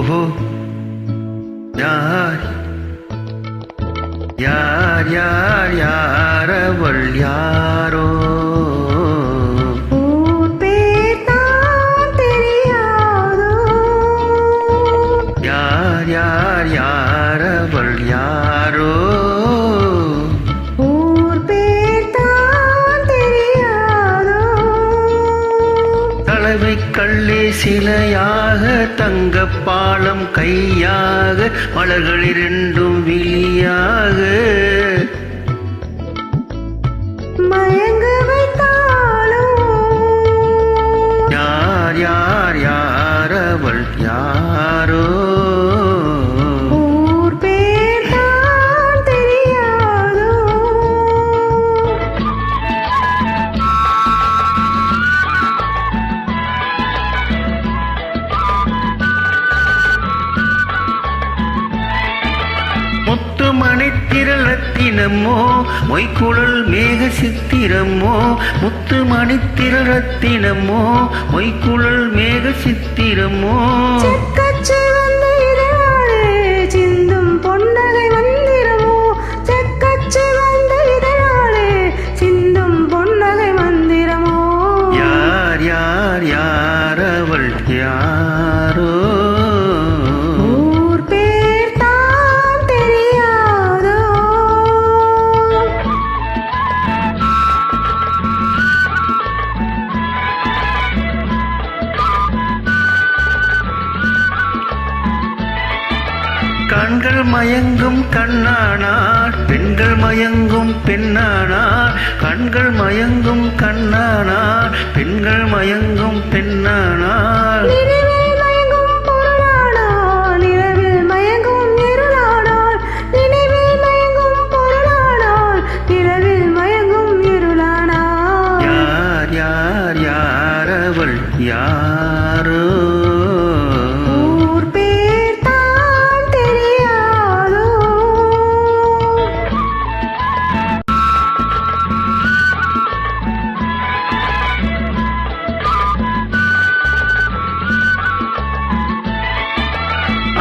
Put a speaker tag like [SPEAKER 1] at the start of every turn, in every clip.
[SPEAKER 1] ஓஹோ யார் யார் யார் யார் அவள் யாரோ யார் யார் யார் அவள் யாரோ தலைவை கள்ளே சிலையாக தங்கப் பாலம் கையாக மலர்கள் இரண்டும் விழியாக
[SPEAKER 2] மயங்க வைத்தாளோ
[SPEAKER 1] யார் யார் யார் அவள் யாரோ
[SPEAKER 2] ஊர் பேர் தான் தெரியாதோ
[SPEAKER 1] முத்து மணித்திரத்தினமோ மொய்க்குழல் மேக சித்திரமோ முத்து மணித்திரத்தினமோ மொய்க்குழல் மேக சித்திரமோ
[SPEAKER 2] செக்கச்சு வந்த இதழாலே சிந்தும் பொன்னகை மந்திரமோ செக்கச்சு வந்த இதழாலே சிந்தும் பொன்னகை மந்திரமோ
[SPEAKER 1] யார் யார் யார் அவள் யாரோ
[SPEAKER 2] ஊர் பேர் தான் தெரியாதோ
[SPEAKER 1] கண்கள் மயங்கும் கண்ணானார் பெண்கள் மயங்கும் பெண்ணானார் கண்கள் மயங்கும் கண்ணானார் பெண்கள் மயங்கும் பெண்ணானார்
[SPEAKER 2] நினைவில் மயங்கும் பொருளானாள் நிலவில் மயங்கும் இருளானாள் நினைவில் மயங்கும் பொருளானாள் நிலவில் மயங்கும் இருளானாள்
[SPEAKER 1] யார் யார் யார் அவள் யாரோ
[SPEAKER 2] ஊர் பேர் தான் தெரியாதோ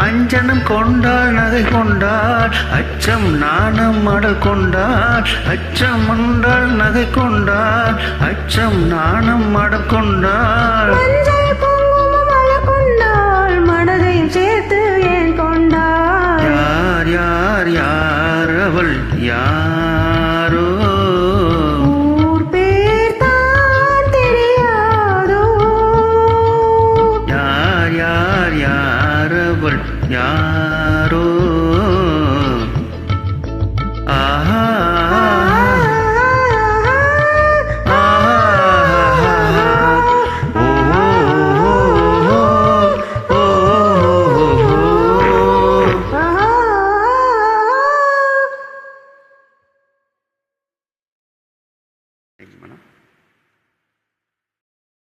[SPEAKER 1] அஞ்சனம் கொண்டாள் நகை கொண்டாள் அச்சம் நாணம் மடல் கொண்டாள் அச்சம் கொண்டாள் நகை கொண்டாள் அச்சம் நாணம் மடல் கொண்டாள்
[SPEAKER 2] மஞ்சள் குங்குமம் மலர் கொண்டாள் மனதையும் சேர்த்து ஏன் கொண்டாள்
[SPEAKER 1] யார் யார் யார் அவள் யார்